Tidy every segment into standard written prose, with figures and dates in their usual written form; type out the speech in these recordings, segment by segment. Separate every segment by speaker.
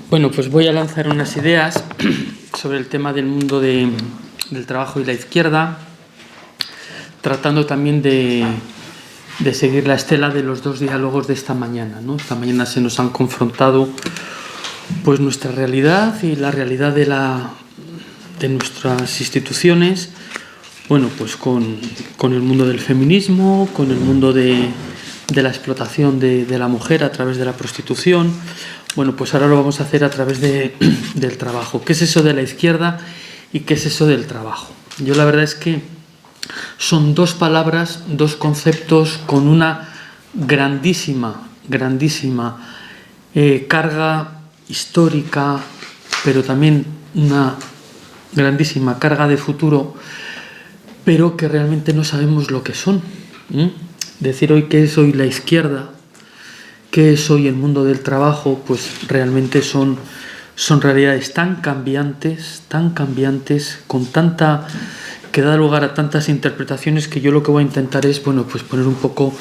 Speaker 1: Bueno, pues voy a lanzar unas ideas sobre el tema del mundo del trabajo y la izquierda, tratando también de seguir la estela de los dos diálogos de esta mañana, ¿no? Esta mañana se nos han confrontado pues nuestra realidad y la realidad de nuestras instituciones, bueno, pues con el mundo del feminismo, con el mundo de la explotación de la mujer a través de la prostitución. Bueno, pues ahora lo vamos a hacer a través del trabajo. ¿Qué es eso de la izquierda y qué es eso del trabajo? Yo la verdad es que son dos palabras, dos conceptos con una grandísima carga histórica, pero también una grandísima carga de futuro, pero que realmente no sabemos lo que son. Decir hoy qué es hoy la izquierda, qué es hoy el mundo del trabajo, pues realmente son realidades tan cambiantes, que da lugar a tantas interpretaciones, que yo lo que voy a intentar es, bueno, pues poner un poco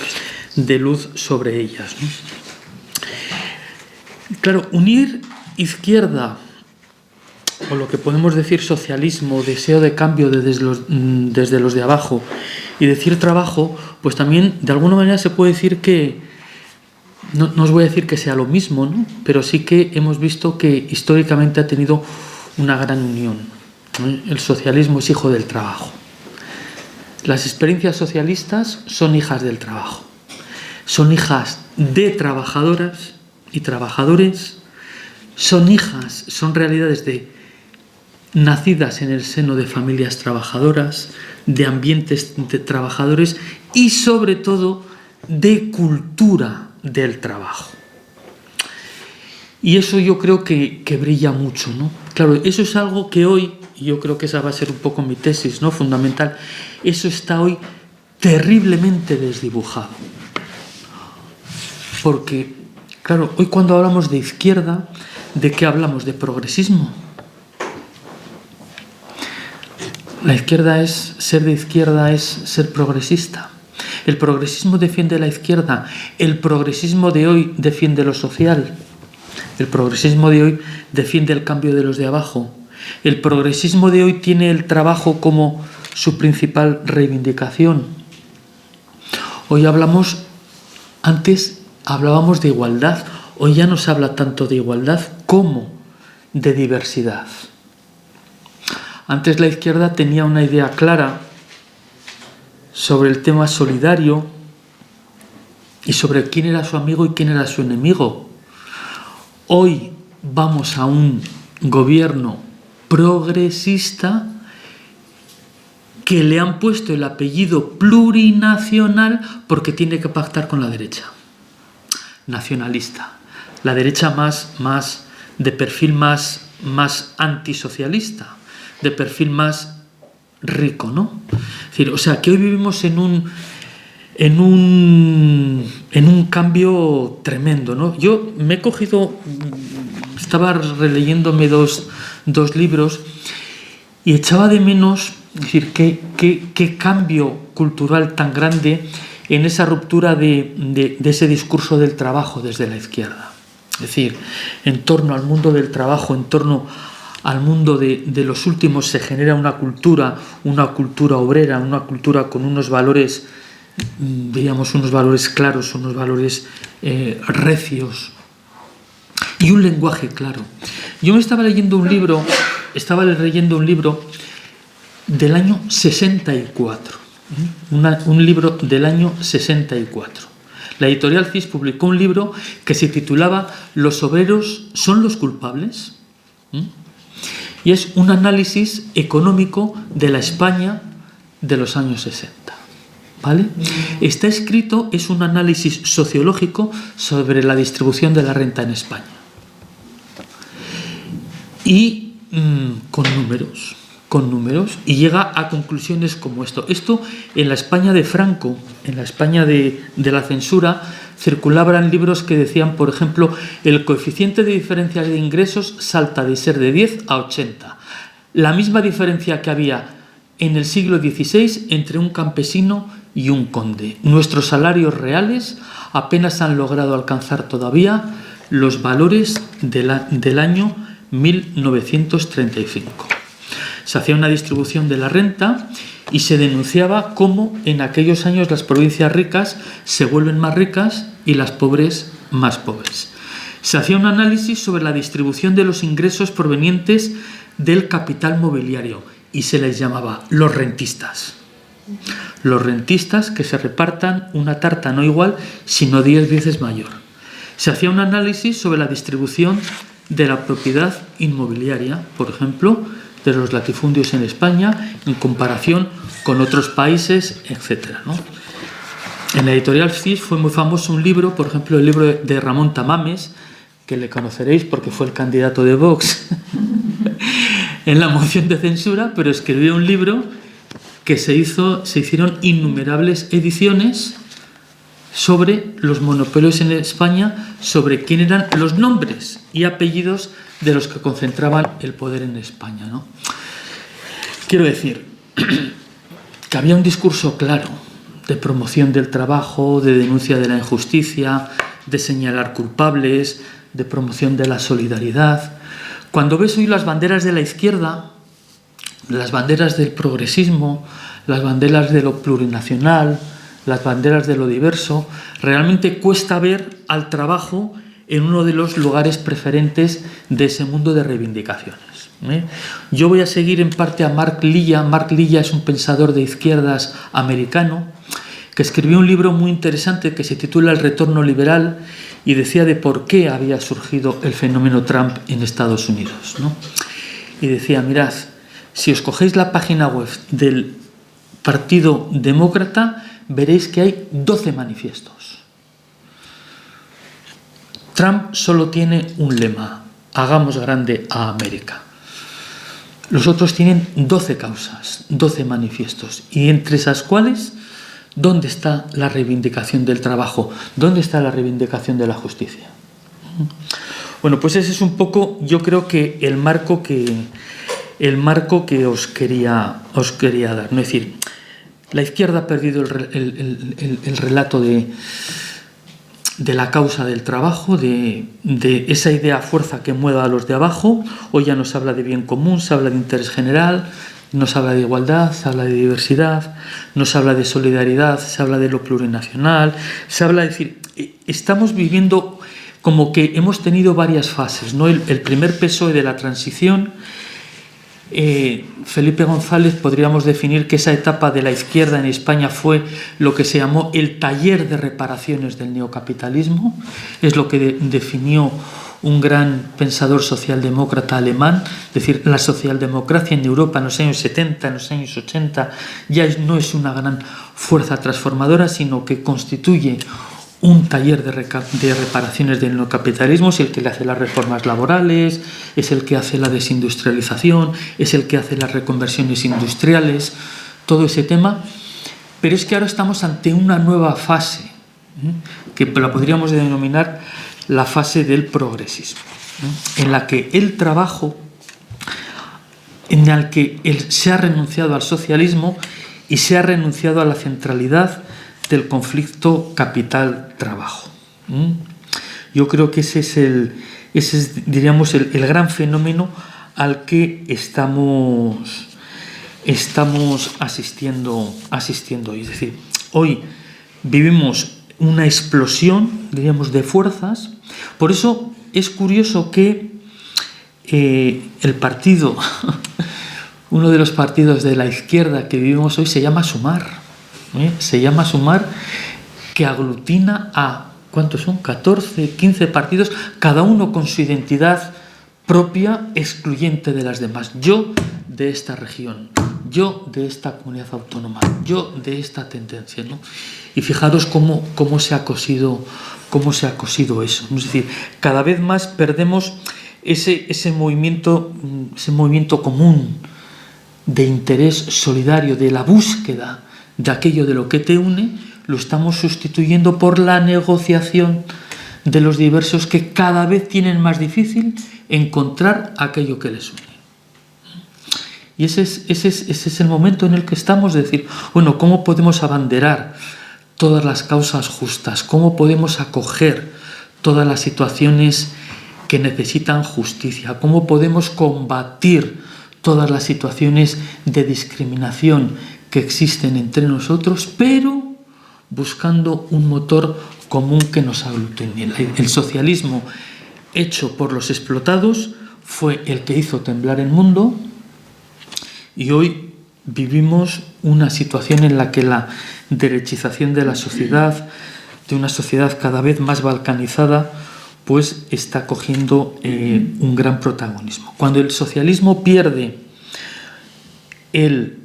Speaker 1: de luz sobre ellas, ¿no? Claro, unir izquierda, o lo que podemos decir socialismo, deseo de cambio desde los de abajo, y decir trabajo, pues también de alguna manera se puede decir que, no os voy a decir que sea lo mismo, ¿no? Pero sí que hemos visto que históricamente ha tenido una gran unión, ¿no? El socialismo es hijo del trabajo. Las experiencias socialistas son hijas del trabajo. Son hijas de trabajadoras y trabajadores. Son realidades nacidas en el seno de familias trabajadoras, de ambientes de trabajadores y sobre todo de cultura del trabajo. Y eso yo creo que brilla mucho, ¿no? Claro, eso es algo que hoy, y yo creo que esa va a ser un poco mi tesis, ¿no?, fundamental, eso está hoy terriblemente desdibujado. Porque, claro, hoy cuando hablamos de izquierda, ¿de qué hablamos? ¿De progresismo? Ser de izquierda es ser progresista. El progresismo defiende la izquierda. El progresismo de hoy defiende lo social. El progresismo de hoy defiende el cambio de los de abajo. El progresismo de hoy tiene el trabajo como su principal reivindicación. Antes hablábamos de igualdad. Hoy ya no se habla tanto de igualdad como de diversidad. Antes la izquierda tenía una idea clara sobre el tema solidario y sobre quién era su amigo y quién era su enemigo. Hoy vamos a un gobierno progresista que le han puesto el apellido plurinacional porque tiene que pactar con la derecha nacionalista, la derecha más de perfil más antisocialista, de perfil más rico, ¿no? Es decir, o sea, que hoy vivimos en un cambio tremendo, ¿no? Yo me he cogido, estaba releyéndome dos libros y echaba de menos, es decir, qué cambio cultural tan grande en esa ruptura de ese discurso del trabajo desde la izquierda. Es decir, en torno al mundo del trabajo, en torno al mundo de los últimos se genera una cultura obrera, una cultura con unos valores, diríamos, unos valores claros, unos valores recios y un lenguaje claro. Yo me estaba leyendo un libro del año 64, un libro del año 64. La editorial CIS publicó un libro que se titulaba ¿Los obreros son los culpables? Y es un análisis económico de la España de los años 60. ¿Vale? Está escrito, es un análisis sociológico sobre la distribución de la renta en España. Y con números, y llega a conclusiones como esto. Esto en la España de Franco, en la España de la censura, circulaban libros que decían, por ejemplo, el coeficiente de diferencia de ingresos salta de ser de 10 a 80. La misma diferencia que había en el siglo XVI entre un campesino y un conde. Nuestros salarios reales apenas han logrado alcanzar todavía los valores del año 1935. Se hacía una distribución de la renta y se denunciaba cómo en aquellos años las provincias ricas se vuelven más ricas y las pobres más pobres. Se hacía un análisis sobre la distribución de los ingresos provenientes del capital mobiliario y se les llamaba los rentistas. Los rentistas que se repartan una tarta no igual, sino 10 veces mayor. Se hacía un análisis sobre la distribución de la propiedad inmobiliaria, por ejemplo, de los latifundios en España en comparación con otros países, etc., ¿no? En la editorial CIS fue muy famoso un libro, por ejemplo, el libro de Ramón Tamames, que le conoceréis porque fue el candidato de Vox en la moción de censura, pero escribió un libro que se hicieron innumerables ediciones sobre los monopolios en España, sobre quién eran los nombres y apellidos de los que concentraban el poder en España, ¿no? Quiero decir que había un discurso claro de promoción del trabajo, de denuncia de la injusticia, de señalar culpables, de promoción de la solidaridad. Cuando ves hoy las banderas de la izquierda, las banderas del progresismo, las banderas de lo plurinacional, las banderas de lo diverso, realmente cuesta ver al trabajo en uno de los lugares preferentes de ese mundo de reivindicaciones. Yo voy a seguir en parte a Mark Lilla. Mark Lilla es un pensador de izquierdas americano que escribió un libro muy interesante que se titula El retorno liberal y decía de por qué había surgido el fenómeno Trump en Estados Unidos, ¿no? Y decía, mirad, si os cogéis la página web del Partido Demócrata, veréis que hay 12 manifiestos. Trump solo tiene un lema: hagamos grande a América. Los otros tienen 12 causas, 12 manifiestos, y entre esas cuales, ¿dónde está la reivindicación del trabajo? ¿Dónde está la reivindicación de la justicia? Bueno, pues ese es un poco, yo creo que el marco que os quería dar, ¿no? Es decir, la izquierda ha perdido el relato de la causa del trabajo, de esa idea fuerza que mueva a los de abajo. Hoy ya no se habla de bien común, se habla de interés general, no se habla de igualdad, se habla de diversidad, no se habla de solidaridad, se habla de lo plurinacional, se habla de decir, estamos viviendo como que hemos tenido varias fases, ¿no? El primer PSOE de la transición, Felipe González, podríamos definir que esa etapa de la izquierda en España fue lo que se llamó el taller de reparaciones del neocapitalismo, es lo que definió un gran pensador socialdemócrata alemán. Es decir, la socialdemocracia en Europa en los años 70, en los años 80, ya no es una gran fuerza transformadora, sino que constituye un taller de reparaciones del neocapitalismo. Es el que le hace las reformas laborales, es el que hace la desindustrialización, es el que hace las reconversiones industriales, todo ese tema. Pero es que ahora estamos ante una nueva fase, que la podríamos denominar la fase del progresismo, en la que el trabajo, en el que se ha renunciado al socialismo y se ha renunciado a la centralidad del conflicto capital-trabajo. Yo creo que ese es diríamos, el gran fenómeno al que estamos asistiendo hoy. Es decir, hoy vivimos una explosión, diríamos, de fuerzas. Por eso es curioso que el partido, uno de los partidos de la izquierda que vivimos hoy, se llama Sumar. Se llama Sumar, que aglutina a, ¿cuántos son? 14, 15 partidos, cada uno con su identidad propia, excluyente de las demás. Yo de esta región, yo de esta comunidad autónoma, yo de esta tendencia, ¿no? Y fijaros cómo se ha cosido eso, ¿no? Es decir, cada vez más perdemos ese movimiento común de interés solidario, de la búsqueda de aquello de lo que te une, lo estamos sustituyendo por la negociación de los diversos, que cada vez tienen más difícil encontrar aquello que les une. Y ese es el momento en el que estamos, de decir, bueno, ¿cómo podemos abanderar todas las causas justas? ¿Cómo podemos acoger todas las situaciones que necesitan justicia, cómo podemos combatir todas las situaciones de discriminación que existen entre nosotros, pero buscando un motor común que nos aglutine. El socialismo hecho por los explotados fue el que hizo temblar el mundo, y hoy vivimos una situación en la que la derechización de la sociedad, de una sociedad cada vez más balcanizada, pues está cogiendo un gran protagonismo. Cuando el socialismo pierde el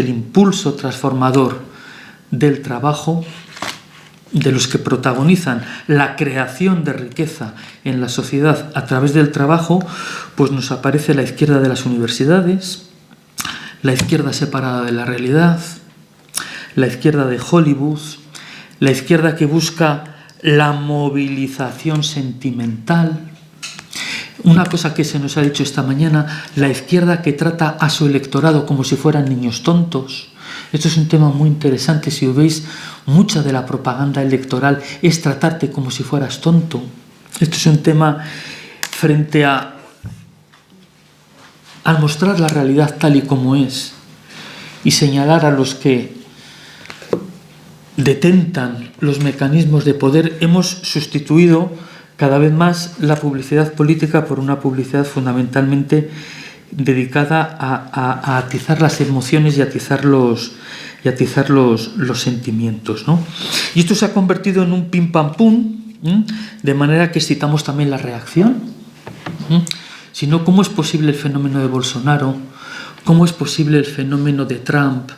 Speaker 1: impulso transformador del trabajo, de los que protagonizan la creación de riqueza en la sociedad a través del trabajo, pues nos aparece la izquierda de las universidades, la izquierda separada de la realidad, la izquierda de Hollywood, la izquierda que busca la movilización sentimental. Una cosa que se nos ha dicho esta mañana, la izquierda que trata a su electorado como si fueran niños tontos. Esto es un tema muy interesante. Si os veis, mucha de la propaganda electoral es tratarte como si fueras tonto. Esto es un tema frente al mostrar la realidad tal y como es y señalar a los que detentan los mecanismos de poder. Hemos sustituido cada vez más la publicidad política por una publicidad fundamentalmente dedicada a atizar las emociones y atizar los sentimientos, ¿no? Y esto se ha convertido en un pim pam pum, de manera que excitamos también la reacción. Si no, ¿cómo es posible el fenómeno de Bolsonaro? ¿Cómo es posible el fenómeno de Trump?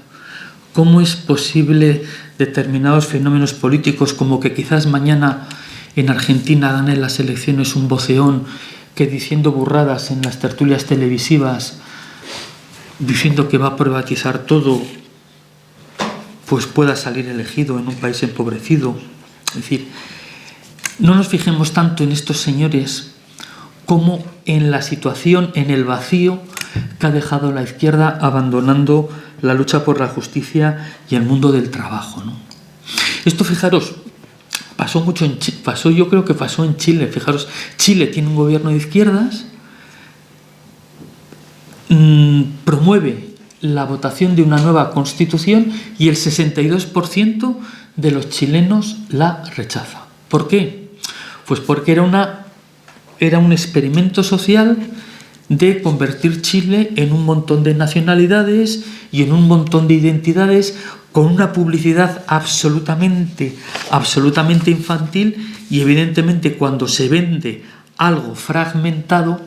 Speaker 1: ¿Cómo es posible determinados fenómenos políticos, como que quizás mañana en Argentina gane las elecciones un voceón que, diciendo burradas en las tertulias televisivas, diciendo que va a privatizar todo, pues pueda salir elegido en un país empobrecido? Es decir, no nos fijemos tanto en estos señores como en la situación, en el vacío que ha dejado la izquierda abandonando la lucha por la justicia y el mundo del trabajo, ¿no? Esto, fijaros, yo creo que pasó en Chile. Fijaros, Chile tiene un gobierno de izquierdas, promueve la votación de una nueva constitución y el 62% de los chilenos la rechaza. ¿Por qué? Pues porque era un experimento social de convertir Chile en un montón de nacionalidades y en un montón de identidades, con una publicidad absolutamente infantil, y evidentemente cuando se vende algo fragmentado,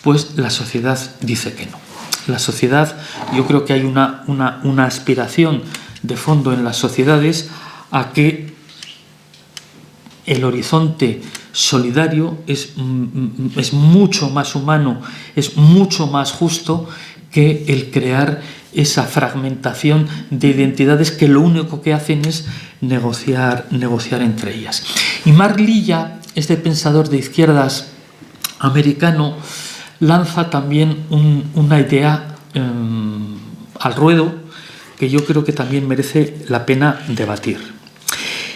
Speaker 1: pues la sociedad dice que no. La sociedad, yo creo que hay una aspiración de fondo en las sociedades a que el horizonte solidario es mucho más humano, es mucho más justo que el crear esa fragmentación de identidades que lo único que hacen es negociar entre ellas. Y Mark Lilla, este pensador de izquierdas americano, lanza también una idea al ruedo que yo creo que también merece la pena debatir.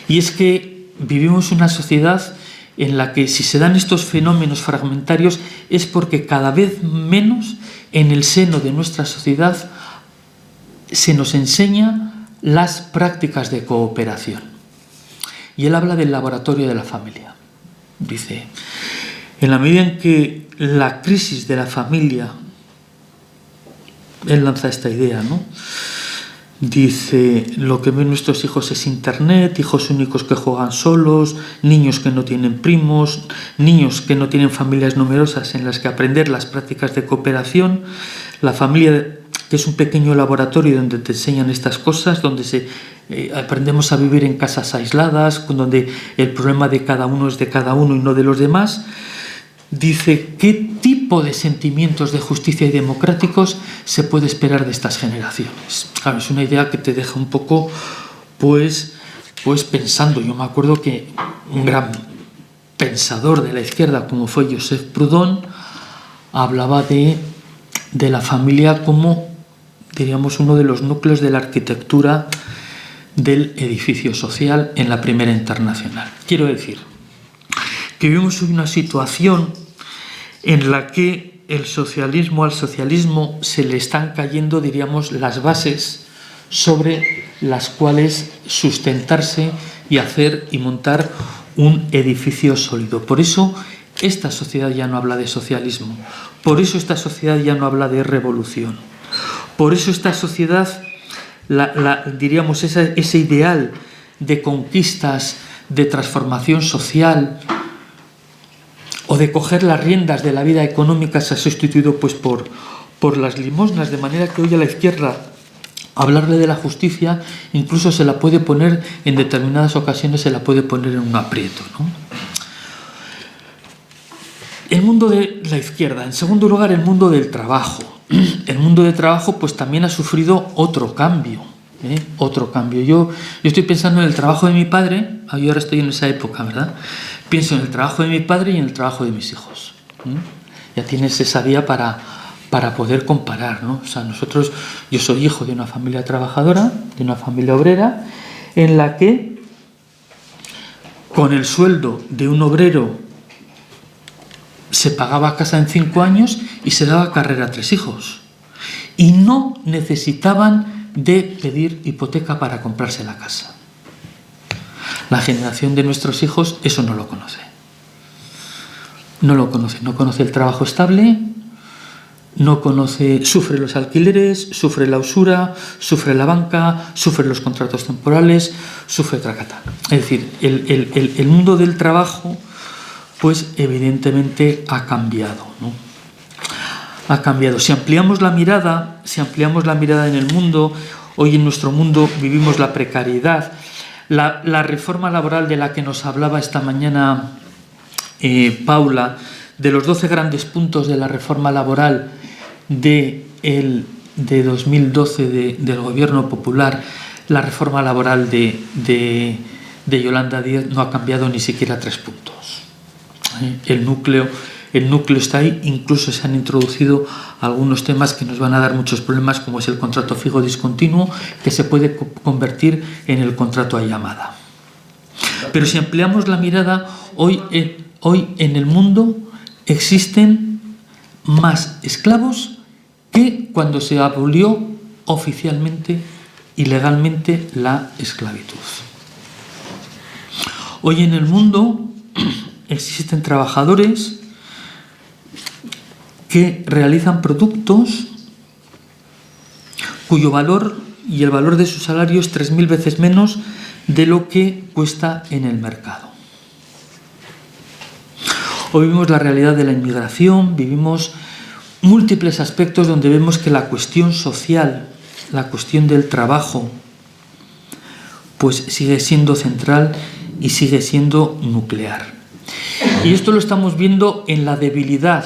Speaker 1: Y es que vivimos una sociedad en la que, si se dan estos fenómenos fragmentarios, es porque cada vez menos en el seno de nuestra sociedad se nos enseña las prácticas de cooperación. Y él habla del laboratorio de la familia. Dice, en la medida en que la crisis de la familia, él lanza esta idea, ¿no? Dice, lo que ven nuestros hijos es Internet, hijos únicos que juegan solos, niños que no tienen primos, niños que no tienen familias numerosas en las que aprender las prácticas de cooperación. La familia, que es un pequeño laboratorio donde te enseñan estas cosas, donde aprendemos a vivir en casas aisladas, donde el problema de cada uno es de cada uno y no de los demás. Dice, ¿qué tipo de sentimientos de justicia y democráticos se puede esperar de estas generaciones? Claro, es una idea que te deja un poco, pues pensando. Yo me acuerdo que un gran pensador de la izquierda, como fue Joseph Proudhon, hablaba de la familia como, diríamos, uno de los núcleos de la arquitectura del edificio social en la Primera Internacional. Quiero decir que vivimos una situación en la que al socialismo se le están cayendo, diríamos, las bases sobre las cuales sustentarse y hacer y montar un edificio sólido. Por eso esta sociedad ya no habla de socialismo, por eso esta sociedad ya no habla de revolución, por eso esta sociedad, diríamos, ese ideal de conquistas, de transformación social o de coger las riendas de la vida económica se ha sustituido pues por las limosnas, de manera que hoy a la izquierda hablarle de la justicia incluso se la puede poner, en determinadas ocasiones se la puede poner en un aprieto, ¿no? El mundo de la izquierda. En segundo lugar, el mundo del trabajo. El mundo del trabajo pues también ha sufrido otro cambio. Otro cambio. Yo estoy pensando en el trabajo de mi padre. Yo ahora estoy en esa época, ¿verdad? Pienso en el trabajo de mi padre y en el trabajo de mis hijos. Ya tienes esa vía para poder comparar, ¿no? O sea, yo soy hijo de una familia trabajadora, de una familia obrera, en la que con el sueldo de un obrero se pagaba casa en 5 años y se daba carrera a 3 hijos. Y no necesitaban de pedir hipoteca para comprarse la casa. La generación de nuestros hijos eso no lo conoce. No lo conoce. No conoce el trabajo estable, no conoce, sufre los alquileres, sufre la usura, sufre la banca, sufre los contratos temporales, sufre tracata. Es decir, el mundo del trabajo pues evidentemente ha cambiado, ¿no? Ha cambiado. Si ampliamos la mirada en el mundo, hoy en nuestro mundo vivimos la precariedad, la reforma laboral de la que nos hablaba esta mañana Paula, de los 12 grandes puntos de la reforma laboral de 2012 del Gobierno Popular, la reforma laboral de Yolanda Díaz no ha cambiado ni siquiera 3 puntos. El núcleo está ahí, incluso se han introducido algunos temas que nos van a dar muchos problemas, como es el contrato fijo discontinuo, que se puede convertir en el contrato a llamada. Pero si ampliamos la mirada, hoy en el mundo existen más esclavos que cuando se abolió oficialmente y legalmente la esclavitud. Hoy en el mundo existen trabajadores que realizan productos cuyo valor y el valor de su salario es 3.000 veces menos de lo que cuesta en el mercado. Hoy vivimos la realidad de la inmigración, vivimos múltiples aspectos donde vemos que la cuestión social, la cuestión del trabajo, pues sigue siendo central y sigue siendo nuclear. Y esto lo estamos viendo en la debilidad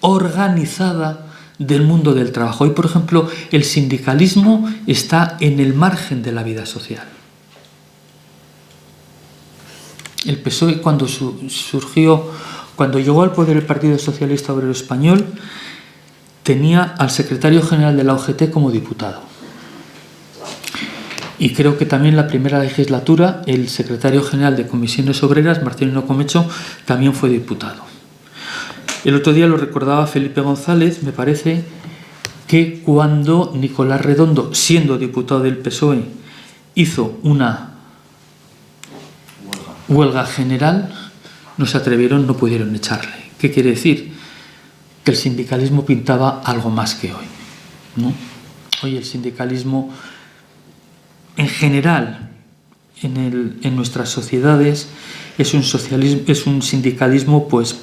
Speaker 1: organizada del mundo del trabajo. Hoy, por ejemplo, el sindicalismo está en el margen de la vida social. El PSOE, cuando llegó al poder el Partido Socialista Obrero Español, tenía al secretario general de la UGT como diputado. Y creo que también en la primera legislatura el secretario general de Comisiones Obreras, Marcelino Comecho, también fue diputado. El otro día lo recordaba Felipe González, me parece, que cuando Nicolás Redondo, siendo diputado del PSOE, hizo una huelga general, no se atrevieron, no pudieron echarle. ¿Qué quiere decir? Que el sindicalismo pintaba algo más que hoy, ¿no? Hoy el sindicalismo en general en nuestras sociedades es un sindicalismo pues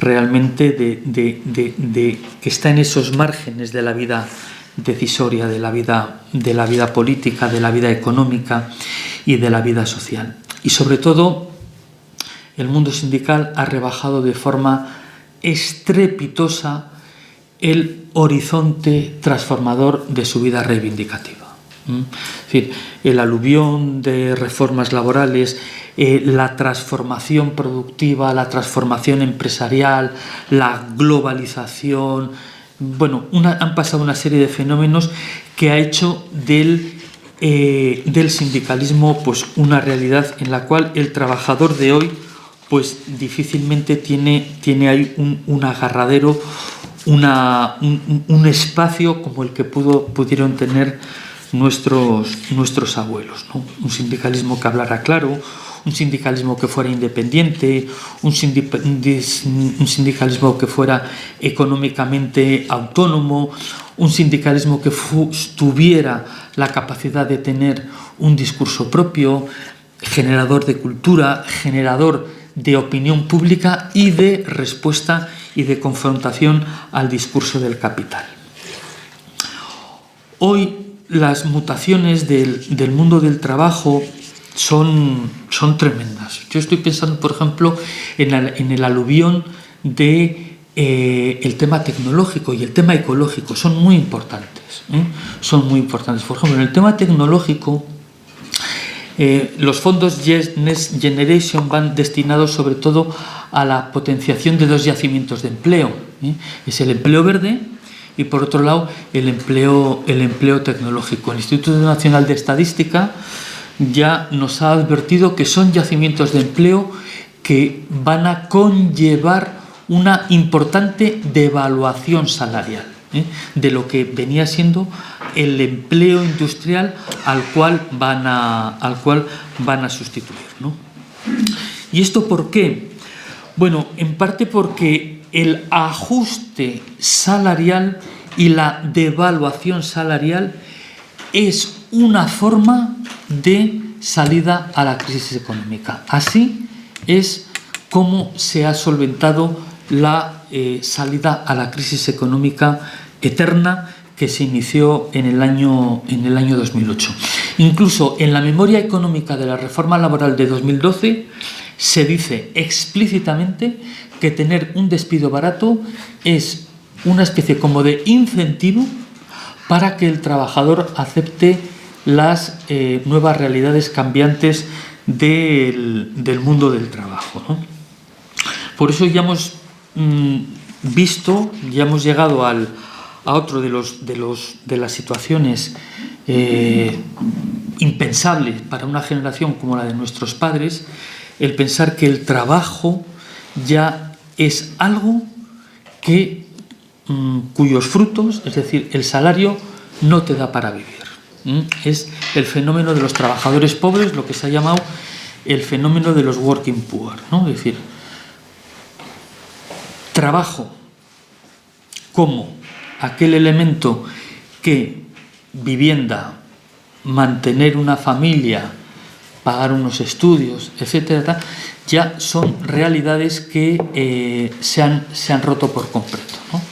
Speaker 1: realmente de que está en esos márgenes de la vida decisoria, de la vida política, de la vida económica y de la vida social. Y sobre todo el mundo sindical ha rebajado de forma estrepitosa el horizonte transformador de su vida reivindicativa. Es decir, el aluvión de reformas laborales, la transformación productiva, la transformación empresarial, la globalización, han pasado una serie de fenómenos que ha hecho del sindicalismo pues una realidad en la cual el trabajador de hoy pues difícilmente tiene ahí un agarradero, un espacio como el que pudieron tener nuestros abuelos, ¿no? Un sindicalismo que hablara claro, un sindicalismo que fuera independiente, un sindicalismo que fuera económicamente autónomo, un sindicalismo que tuviera la capacidad de tener un discurso propio, generador de cultura, generador de opinión pública y de respuesta y de confrontación al discurso del capital. Hoy las mutaciones del mundo del trabajo son tremendas. Yo estoy pensando, por ejemplo, en el aluvión del tema tecnológico y el tema ecológico. Son muy importantes, ¿eh? Son muy importantes. Por ejemplo, en el tema tecnológico, los fondos Next Generation van destinados sobre todo a la potenciación de 2 yacimientos de empleo, ¿eh? Es el empleo verde y, por otro lado, el empleo tecnológico. El Instituto Nacional de Estadística ya nos ha advertido que son yacimientos de empleo que van a conllevar una importante devaluación salarial, ¿eh? De lo que venía siendo el empleo industrial al cual van a sustituir, ¿no? ¿Y esto por qué? Bueno, en parte porque el ajuste salarial y la devaluación salarial es una forma de salida a la crisis económica. Así es como se ha solventado la salida a la crisis económica eterna que se inició en el año 2008. Incluso en la memoria económica de la reforma laboral de 2012 se dice explícitamente que tener un despido barato es una especie como de incentivo para que el trabajador acepte las nuevas realidades cambiantes del mundo del trabajo, ¿no? Por eso ya hemos visto, ya hemos llegado a otro de las situaciones impensables para una generación como la de nuestros padres, el pensar que el trabajo ya es algo cuyos frutos, es decir, el salario, no te da para vivir. Es el fenómeno de los trabajadores pobres, lo que se ha llamado el fenómeno de los working poor, ¿no? Es decir, trabajo como aquel elemento que vivienda, mantener una familia, pagar unos estudios, etcétera, ya son realidades que se han roto por completo, ¿no?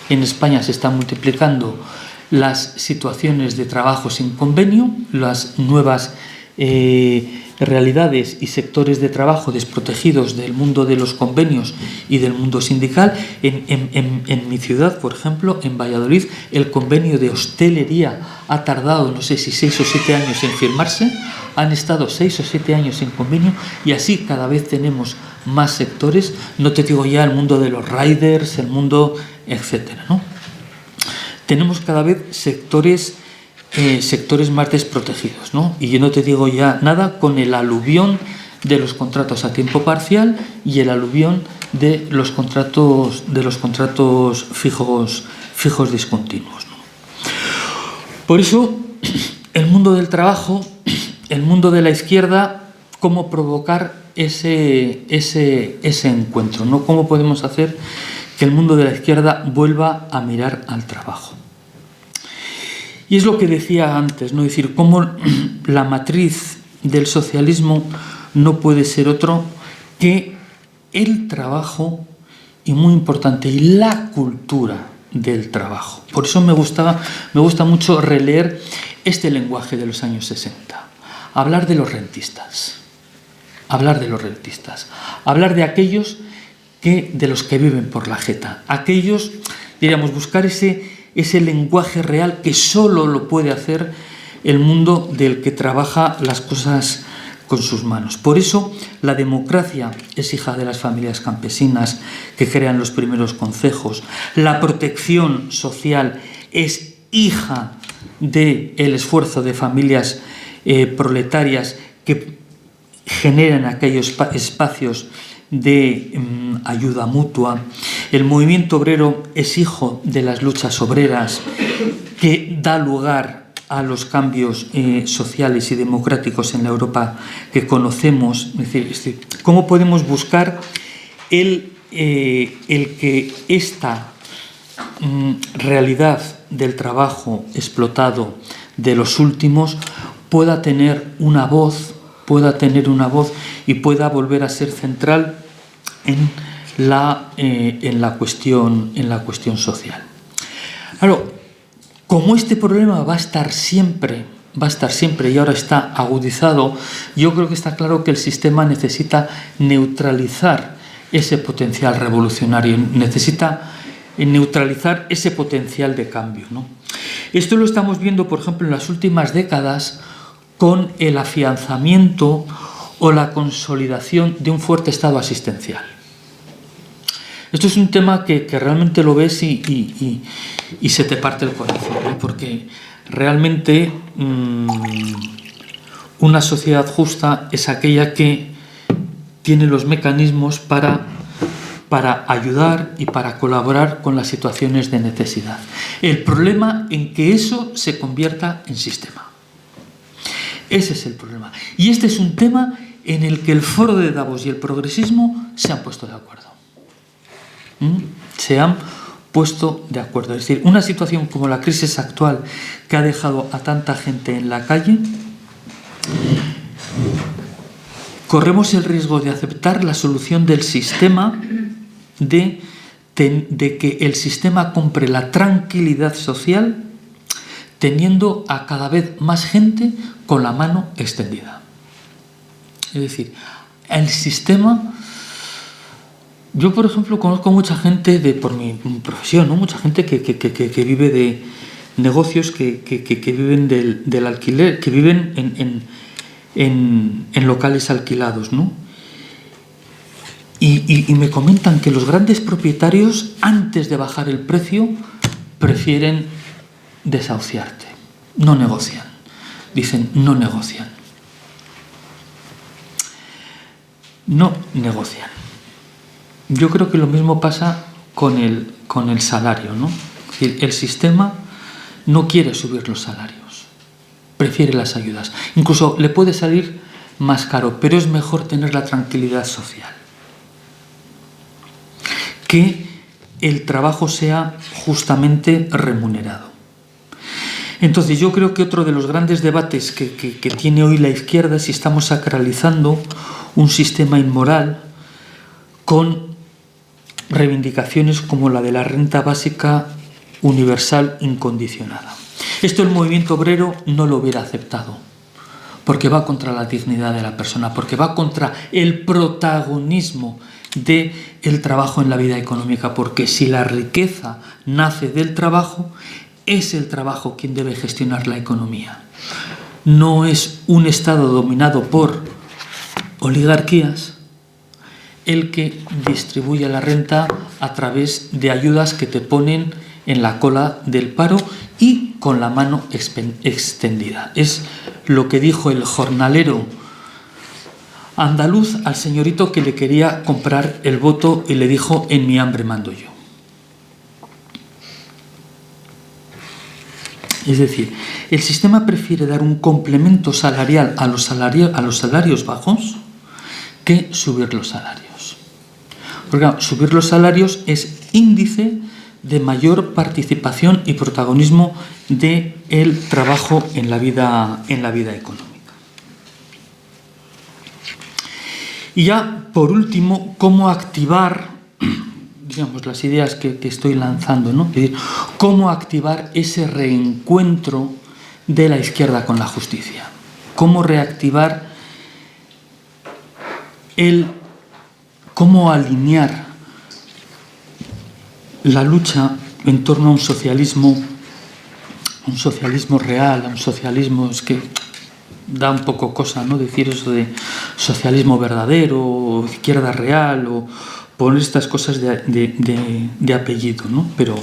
Speaker 1: En España se están multiplicando las situaciones de trabajo sin convenio, las nuevas realidades y sectores de trabajo desprotegidos del mundo de los convenios y del mundo sindical. En mi ciudad, por ejemplo, en Valladolid, el convenio de hostelería ha tardado, no sé si 6 o 7 años en firmarse. Han estado 6 o 7 años en convenio y así cada vez tenemos más sectores. No te digo ya el mundo de los riders, el mundo, etcétera, ¿no? Tenemos cada vez sectores más desprotegidos, ¿no? Y yo no te digo ya nada con el aluvión de los contratos a tiempo parcial y el aluvión de los contratos fijos discontinuos, ¿no? Por eso el mundo del trabajo, el mundo de la izquierda, cómo provocar ese encuentro, ¿no? Cómo podemos hacer que el mundo de la izquierda vuelva a mirar al trabajo. Y es lo que decía antes, ¿no? Es decir, cómo la matriz del socialismo no puede ser otro que el trabajo y, muy importante, y la cultura del trabajo. Por eso me gusta mucho releer este lenguaje de los años 60. Hablar de los rentistas. Hablar de aquellos de los que viven por la jeta. Aquellos, diríamos, buscar ese lenguaje real que solo lo puede hacer el mundo del que trabaja las cosas con sus manos. Por eso la democracia es hija de las familias campesinas que crean los primeros concejos. La protección social es hija del esfuerzo de familias proletarias que generan aquellos espacios de ayuda mutua. El movimiento obrero es hijo de las luchas obreras que da lugar a los cambios sociales y democráticos en la Europa que conocemos. Es decir, ¿cómo podemos buscar el que esta realidad del trabajo explotado de los últimos pueda tener una voz y pueda volver a ser central en la cuestión social? Claro, como este problema va a estar siempre y ahora está agudizado, yo creo que está claro que el sistema necesita neutralizar ese potencial revolucionario, necesita neutralizar ese potencial de cambio, ¿no? Esto lo estamos viendo, por ejemplo, en las últimas décadas con el afianzamiento o la consolidación de un fuerte estado asistencial. Esto es un tema que realmente lo ves y se te parte el corazón, ¿no? Porque realmente una sociedad justa es aquella que tiene los mecanismos para ayudar y para colaborar con las situaciones de necesidad. El problema en que eso se convierta en sistema. Ese es el problema. Y este es un tema en el que el Foro de Davos y el progresismo se han puesto de acuerdo. Se han puesto de acuerdo. Es decir, una situación como la crisis actual que ha dejado a tanta gente en la calle, corremos el riesgo de aceptar la solución del sistema de que el sistema compre la tranquilidad social teniendo a cada vez más gente con la mano extendida. Es decir, el sistema... Yo, por ejemplo, conozco mucha gente por mi profesión, ¿no? Mucha gente que vive de negocios, que viven del alquiler, que viven en locales alquilados, ¿no? Y me comentan que los grandes propietarios, antes de bajar el precio, prefieren desahuciarte. No negocian. Dicen, no negocian. No negocian. Yo creo que lo mismo pasa con el salario, ¿no? Es decir, el sistema no quiere subir los salarios, prefiere las ayudas. Incluso le puede salir más caro, pero es mejor tener la tranquilidad social. Que el trabajo sea justamente remunerado. Entonces yo creo que otro de los grandes debates que tiene hoy la izquierda es si estamos sacralizando un sistema inmoral con reivindicaciones como la de la renta básica universal incondicionada. Esto el movimiento obrero no lo hubiera aceptado, porque va contra la dignidad de la persona, porque va contra el protagonismo del trabajo en la vida económica, porque si la riqueza nace del trabajo, es el trabajo quien debe gestionar la economía. No es un Estado dominado por oligarquías el que distribuye la renta a través de ayudas que te ponen en la cola del paro y con la mano extendida. Es lo que dijo el jornalero andaluz al señorito que le quería comprar el voto y le dijo: en mi hambre mando yo. Es decir, el sistema prefiere dar un complemento salarial a los salarios bajos que subir los salarios. Porque claro, subir los salarios es índice de mayor participación y protagonismo del trabajo en la vida económica. Y ya, por último, cómo activar, digamos, las ideas que estoy lanzando, ¿no? Es decir, cómo activar ese reencuentro de la izquierda con la justicia. Cómo reactivar cómo alinear la lucha en torno a un socialismo real, a un socialismo, es que da un poco cosa, ¿no? Decir eso de socialismo verdadero, o izquierda real, o poner estas cosas de apellido, ¿no? Pero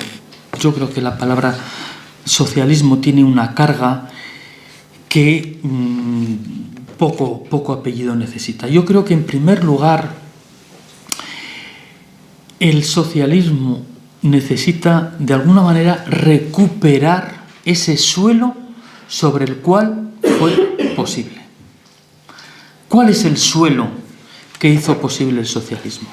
Speaker 1: yo creo que la palabra socialismo tiene una carga que poco apellido necesita. Yo creo que, en primer lugar, el socialismo necesita, de alguna manera, recuperar ese suelo sobre el cual fue posible. ¿Cuál es el suelo que hizo posible el socialismo?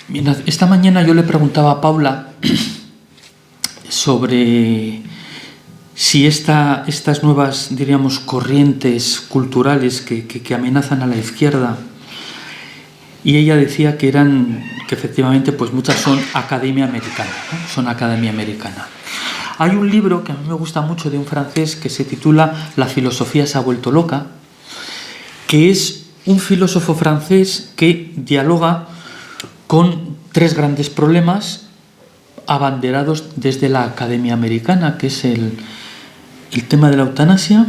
Speaker 1: Mirad, esta mañana yo le preguntaba a Paula sobre si estas nuevas, diríamos, corrientes culturales que amenazan a la izquierda, y ella decía que efectivamente pues muchas son academia americana, ¿no? Son academia americana. Hay un libro que a mí me gusta mucho de un francés que se titula La filosofía se ha vuelto loca, que es un filósofo francés que dialoga con tres grandes problemas abanderados desde la academia americana, que es el tema de la eutanasia,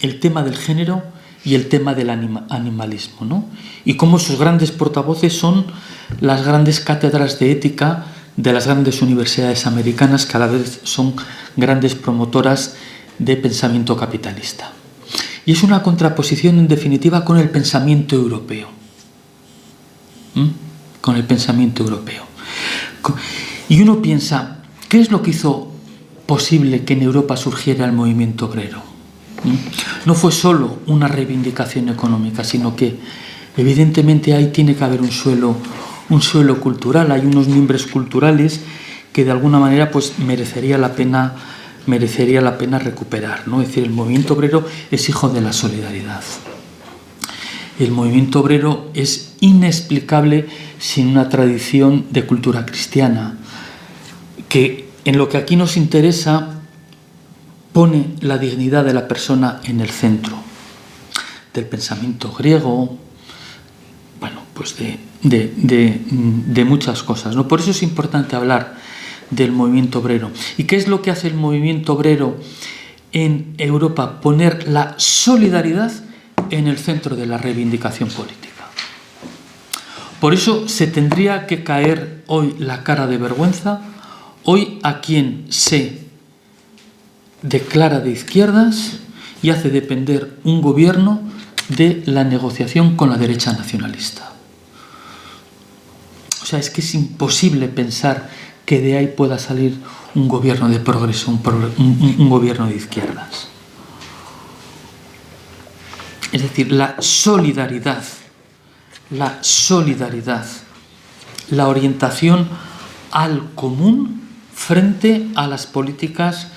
Speaker 1: el tema del género y el tema del animalismo, ¿no? Y cómo sus grandes portavoces son las grandes cátedras de ética de las grandes universidades americanas, que a la vez son grandes promotoras de pensamiento capitalista. Y es una contraposición, en definitiva, con el pensamiento europeo. Con el pensamiento europeo. Y uno piensa, ¿qué es lo que hizo posible que en Europa surgiera el movimiento obrero? No fue solo una reivindicación económica, sino que evidentemente ahí tiene que haber un suelo cultural. Hay unos mimbres culturales que de alguna manera pues merecería la pena recuperar, ¿no? Es decir, el movimiento obrero es hijo de la solidaridad. El movimiento obrero es inexplicable sin una tradición de cultura cristiana, que en lo que aquí nos interesa pone la dignidad de la persona en el centro, del pensamiento griego, bueno, pues de muchas cosas, ¿no? Por eso es importante hablar del movimiento obrero. ¿Y qué es lo que hace el movimiento obrero en Europa? Poner la solidaridad en el centro de la reivindicación política. Por eso se tendría que caer hoy la cara de vergüenza, hoy a quien se declara de izquierdas y hace depender un gobierno de la negociación con la derecha nacionalista. O sea, es que es imposible pensar que de ahí pueda salir un gobierno de progreso, un gobierno de izquierdas. Es decir, la solidaridad, la orientación al común frente a las políticas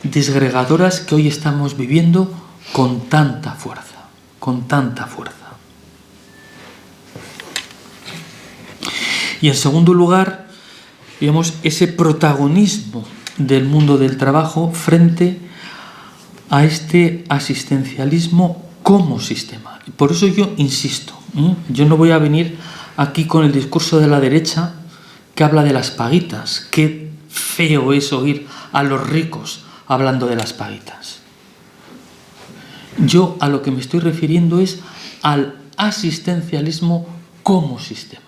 Speaker 1: disgregadoras que hoy estamos viviendo con tanta fuerza. Y en segundo lugar, digamos, ese protagonismo del mundo del trabajo frente a este asistencialismo como sistema. Por eso yo insisto, yo no voy a venir aquí con el discurso de la derecha que habla de las paguitas. Qué feo es oír a los ricos hablando de las paguitas. Yo a lo que me estoy refiriendo es al asistencialismo como sistema.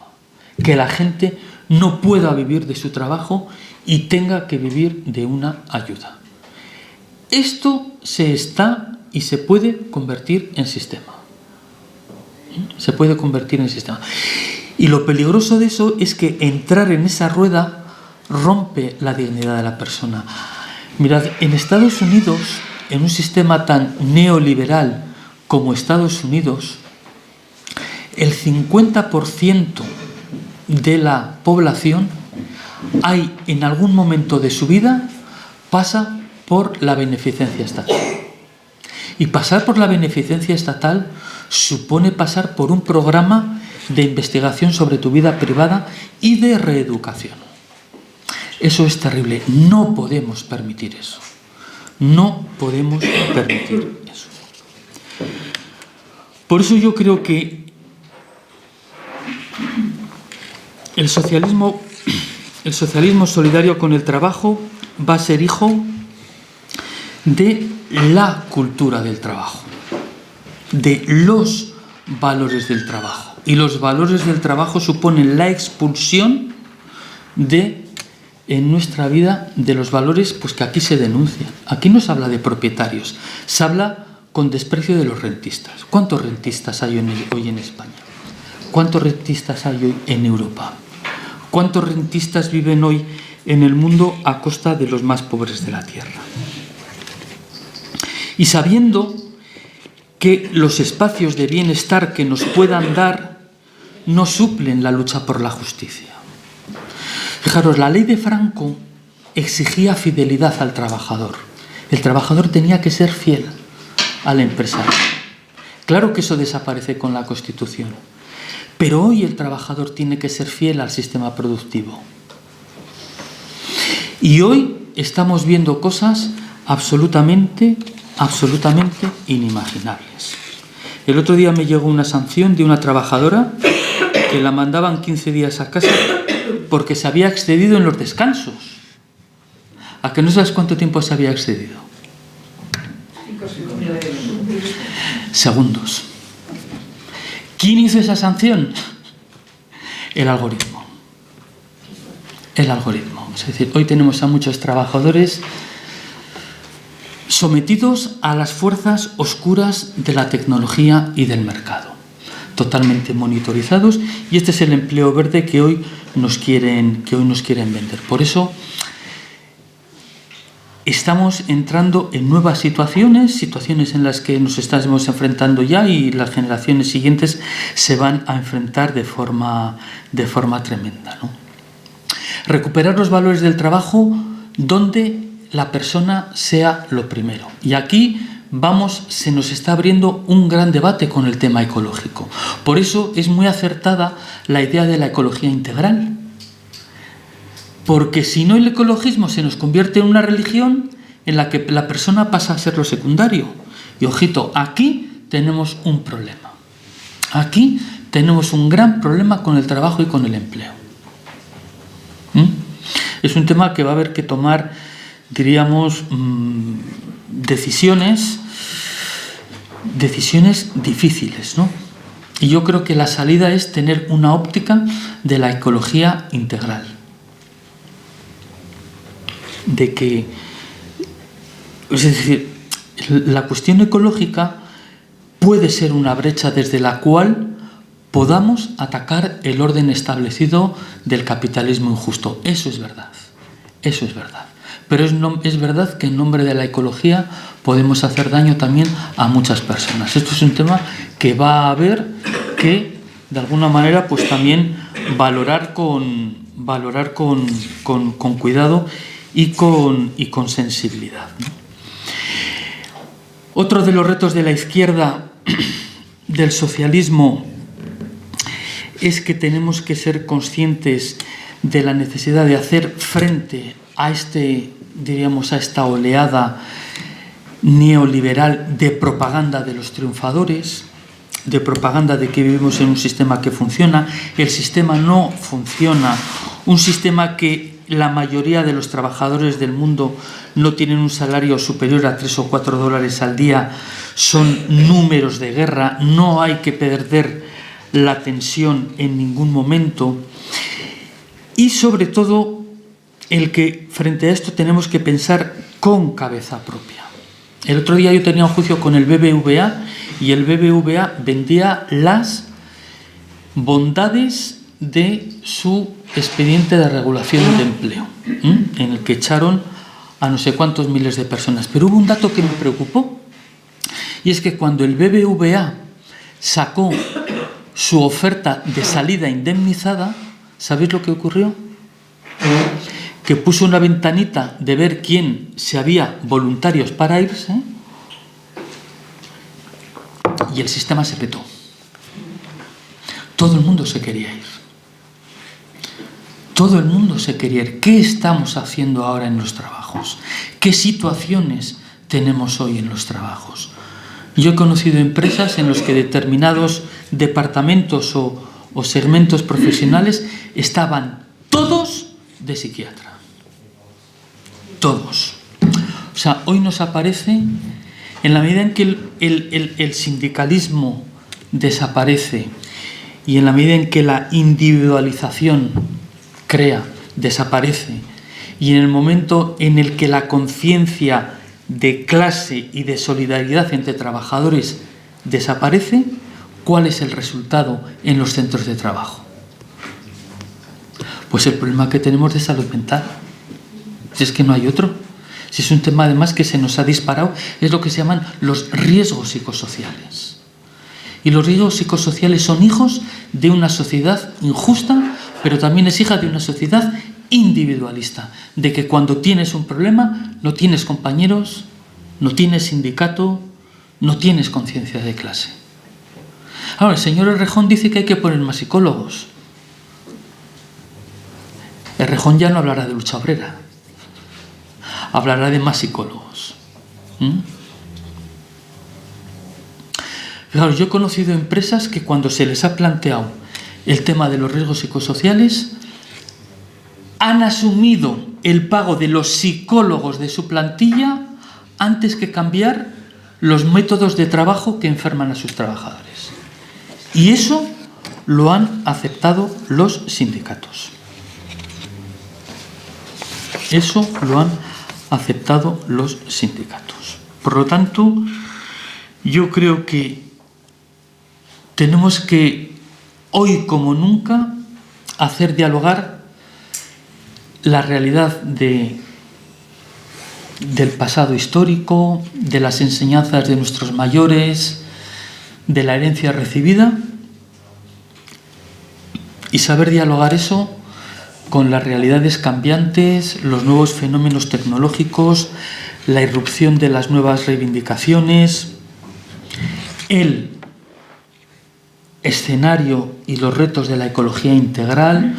Speaker 1: Que la gente no pueda vivir de su trabajo y tenga que vivir de una ayuda. Esto se está y se puede convertir en sistema. Se puede convertir en sistema. Y lo peligroso de eso es que entrar en esa rueda rompe la dignidad de la persona. Mirad, en Estados Unidos, en un sistema tan neoliberal como Estados Unidos, el 50% de la población hay en algún momento de su vida pasa por la beneficencia estatal. Y pasar por la beneficencia estatal supone pasar por un programa de investigación sobre tu vida privada y de reeducación. Eso es terrible. No podemos permitir eso. No podemos permitir eso. Por eso yo creo que el socialismo solidario con el trabajo va a ser hijo de la cultura del trabajo, de los valores del trabajo. Y los valores del trabajo suponen la expulsión en nuestra vida de los valores pues que aquí se denuncian. Aquí no se habla de propietarios, se habla con desprecio de los rentistas. ¿Cuántos rentistas hay hoy en España? ¿Cuántos rentistas hay hoy en Europa? ¿Cuántos rentistas viven hoy en el mundo a costa de los más pobres de la tierra? Y sabiendo que los espacios de bienestar que nos puedan dar no suplen la lucha por la justicia. Fijaros, la ley de Franco exigía fidelidad al trabajador. El trabajador tenía que ser fiel al empresario. Claro que eso desaparece con la Constitución, pero hoy el trabajador tiene que ser fiel al sistema productivo. Y hoy estamos viendo cosas absolutamente inimaginables. El otro día me llegó una sanción de una trabajadora que la mandaban 15 días a casa porque se había excedido en los descansos. ¿A que no sabes cuánto tiempo se había excedido?
Speaker 2: 5
Speaker 1: segundos. ¿Quién hizo esa sanción? El algoritmo. El algoritmo. Es decir, hoy tenemos a muchos trabajadores sometidos a las fuerzas oscuras de la tecnología y del mercado, totalmente monitorizados, y este es el empleo verde que hoy nos quieren vender. Por eso estamos entrando en nuevas situaciones en las que nos estamos enfrentando ya, y las generaciones siguientes se van a enfrentar de forma tremenda, ¿no? Recuperar los valores del trabajo donde la persona sea lo primero. Y aquí se nos está abriendo un gran debate con el tema ecológico. Por eso es muy acertada la idea de la ecología integral. Porque si no, el ecologismo se nos convierte en una religión en la que la persona pasa a ser lo secundario. Y ojito, aquí tenemos un problema. Aquí tenemos un gran problema con el trabajo y con el empleo. Es un tema que va a haber que tomar, diríamos, decisiones difíciles, ¿no? Y yo creo que la salida es tener una óptica de la ecología integral. De que, es decir, la cuestión ecológica puede ser una brecha desde la cual podamos atacar el orden establecido del capitalismo injusto. Eso es verdad. Eso es verdad. Pero es verdad que en nombre de la ecología podemos hacer daño también a muchas personas. Esto es un tema que va a haber que, de alguna manera, pues también valorar con cuidado y con sensibilidad, ¿no? Otro de los retos de la izquierda, del socialismo, es que tenemos que ser conscientes de la necesidad de hacer frente a esta oleada neoliberal de propaganda de los triunfadores, de propaganda de que vivimos en un sistema que funciona. El sistema no funciona, un sistema que la mayoría de los trabajadores del mundo no tienen un salario superior a 3 o 4 dólares al día, son números de guerra, no hay que perder la tensión en ningún momento. Y sobre todo, el que frente a esto tenemos que pensar con cabeza propia. El otro día yo tenía un juicio con el BBVA y el BBVA vendía las bondades de su expediente de regulación de empleo, en el que echaron a no sé cuántos miles de personas. Pero hubo un dato que me preocupó, y es que cuando el BBVA sacó su oferta de salida indemnizada, ¿sabéis lo que ocurrió? Que puso una ventanita de ver quién se había voluntarios para irse, y el sistema se petó. Todo el mundo se quería ir. Todo el mundo se quería ir. ¿Qué estamos haciendo ahora en los trabajos? ¿Qué situaciones tenemos hoy en los trabajos? Yo he conocido empresas en las que determinados departamentos o segmentos profesionales estaban todos de psiquiatra. Todos. O sea, hoy nos aparece, en la medida en que el sindicalismo desaparece y en la medida en que la individualización crea desaparece, y en el momento en el que la conciencia de clase y de solidaridad entre trabajadores desaparece, ¿cuál es el resultado en los centros de trabajo? Pues el problema que tenemos de salud mental. Si es que no hay otro. Si es un tema además que se nos ha disparado, es lo que se llaman los riesgos psicosociales. Y los riesgos psicosociales son hijos de una sociedad injusta, pero también es hija de una sociedad individualista, de que cuando tienes un problema no tienes compañeros, no tienes sindicato, no tienes conciencia de clase. Ahora, el señor Errejón dice que hay que poner más psicólogos. Errejón ya no hablará de lucha obrera, hablará de más psicólogos. Claro, yo he conocido empresas que cuando se les ha planteado el tema de los riesgos psicosociales, han asumido el pago de los psicólogos de su plantilla antes que cambiar los métodos de trabajo que enferman a sus trabajadores. Y eso lo han aceptado los sindicatos. Eso lo han aceptado los sindicatos. Por lo tanto, yo creo que tenemos que, hoy como nunca, hacer dialogar la realidad del pasado histórico, de las enseñanzas de nuestros mayores, de la herencia recibida, y saber dialogar eso con las realidades cambiantes, los nuevos fenómenos tecnológicos, la irrupción de las nuevas reivindicaciones, el escenario y los retos de la ecología integral.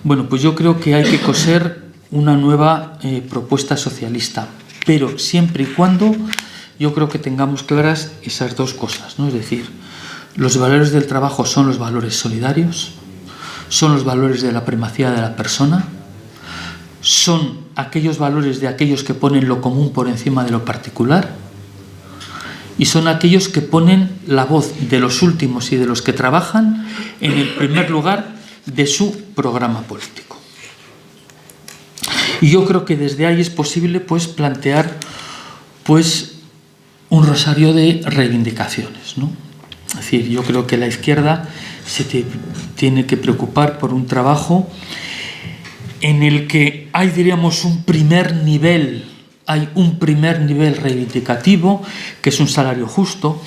Speaker 1: Bueno, pues yo creo que hay que coser una nueva propuesta socialista, pero siempre y cuando yo creo que tengamos claras esas dos cosas, ¿no? Es decir, los valores del trabajo son los valores solidarios, son los valores de la primacía de la persona, son aquellos valores de aquellos que ponen lo común por encima de lo particular, y son aquellos que ponen la voz de los últimos y de los que trabajan en el primer lugar de su programa político. Y yo creo que desde ahí es posible plantear un rosario de reivindicaciones, ¿no? Es decir, yo creo que la izquierda se tiene que preocupar por un trabajo en el que hay, diríamos, un primer nivel reivindicativo, que es un salario justo,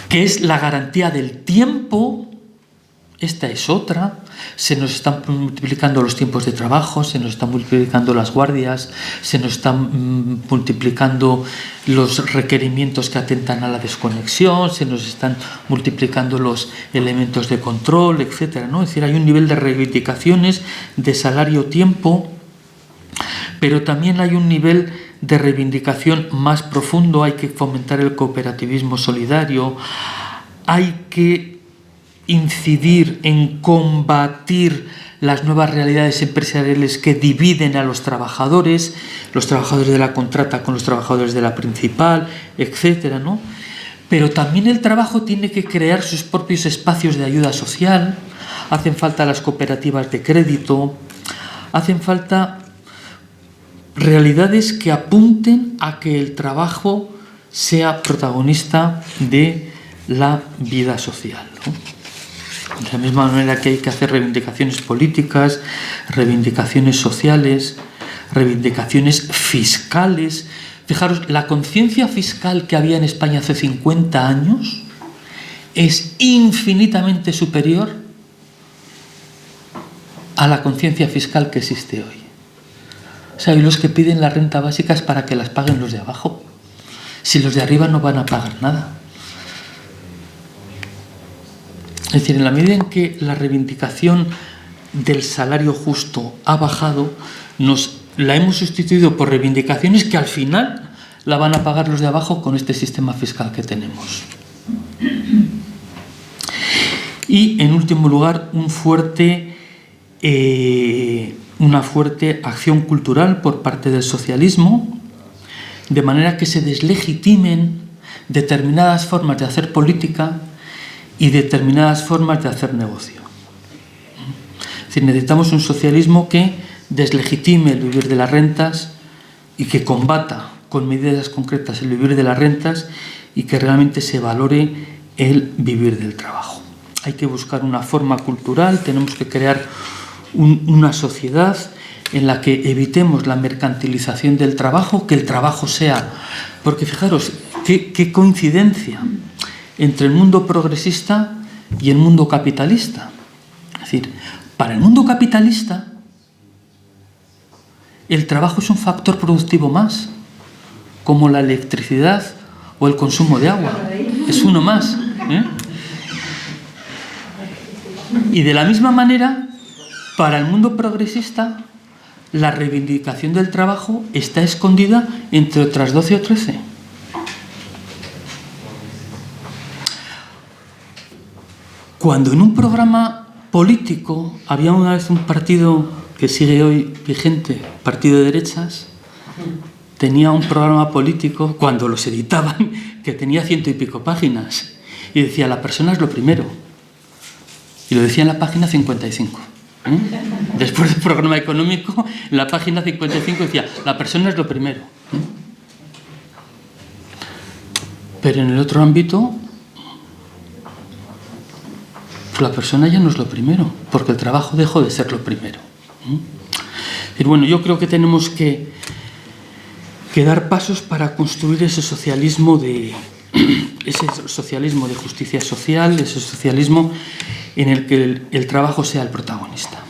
Speaker 1: que es la garantía del tiempo. Esta es otra. Se nos están multiplicando los tiempos de trabajo, se nos están multiplicando las guardias, se nos están multiplicando los requerimientos que atentan a la desconexión, se nos están multiplicando los elementos de control, etcétera, ¿no? Es decir, hay un nivel de reivindicaciones de salario-tiempo, pero también hay un nivel de reivindicación más profundo. Hay que fomentar el cooperativismo solidario, hay que incidir en combatir las nuevas realidades empresariales que dividen a los trabajadores de la contrata con los trabajadores de la principal, etcétera, ¿no? Pero también el trabajo tiene que crear sus propios espacios de ayuda social. Hacen falta las cooperativas de crédito, hacen falta realidades que apunten a que el trabajo sea protagonista de la vida social, ¿no? De la misma manera que hay que hacer reivindicaciones políticas, reivindicaciones sociales, reivindicaciones fiscales. Fijaros, la conciencia fiscal que había en España hace 50 años es infinitamente superior a la conciencia fiscal que existe hoy. O sea, hoy los que piden la renta básica es para que las paguen los de abajo. Si los de arriba no van a pagar nada. Es decir, en la medida en que la reivindicación del salario justo ha bajado, la hemos sustituido por reivindicaciones que al final la van a pagar los de abajo con este sistema fiscal que tenemos. Y, en último lugar, una fuerte acción cultural por parte del socialismo, de manera que se deslegitimen determinadas formas de hacer política y determinadas formas de hacer negocio. decir, necesitamos un socialismo que deslegitime el vivir de las rentas y que combata con medidas concretas el vivir de las rentas y que realmente se valore el vivir del trabajo. Hay que buscar una forma cultural, tenemos que crear una sociedad en la que evitemos la mercantilización del trabajo, que el trabajo sea... Porque fijaros, qué coincidencia entre el mundo progresista y el mundo capitalista. Es decir, para el mundo capitalista, el trabajo es un factor productivo más, como la electricidad o el consumo de agua. Es uno más. Y de la misma manera, para el mundo progresista, la reivindicación del trabajo está escondida entre otras 12 o 13. Cuando en un programa político había una vez un partido que sigue hoy vigente, partido de derechas, tenía un programa político, cuando los editaban, que tenía 100 y pico páginas, y decía, la persona es lo primero. Y lo decía en la página 55. Después del programa económico, en la página 55 decía, la persona es lo primero. Pero en el otro ámbito, pues la persona ya no es lo primero, porque el trabajo dejó de ser lo primero. Y bueno, yo creo que tenemos que dar pasos para construir ese socialismo de justicia social, ese socialismo en el que el trabajo sea el protagonista.